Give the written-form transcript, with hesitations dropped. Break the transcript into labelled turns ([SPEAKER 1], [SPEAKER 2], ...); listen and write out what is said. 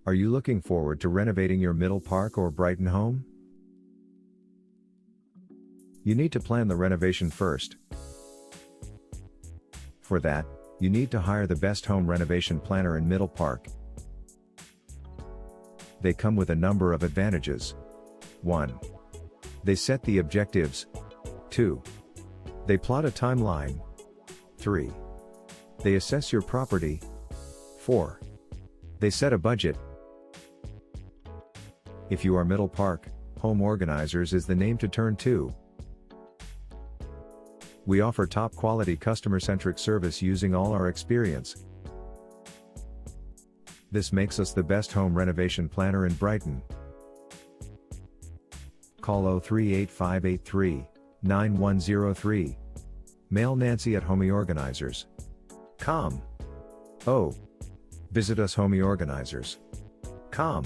[SPEAKER 1] Are you looking forward to renovating your Middle Park or Brighton home? You need to plan the renovation first. For that, you need to hire the best home renovation planner in Middle Park. They come with a number of advantages. 1. They set the objectives. 2. They plot a timeline. 3. They assess your property. 4. They set a budget. If you are Middle Park, Home Organizers is the name to turn to. We offer top quality customer-centric service using all our experience. This makes us the best home renovation planner in Brighton. Call 038583-9103. Mail Nancy at homeorganizers.com. Visit us homeorganizers.com.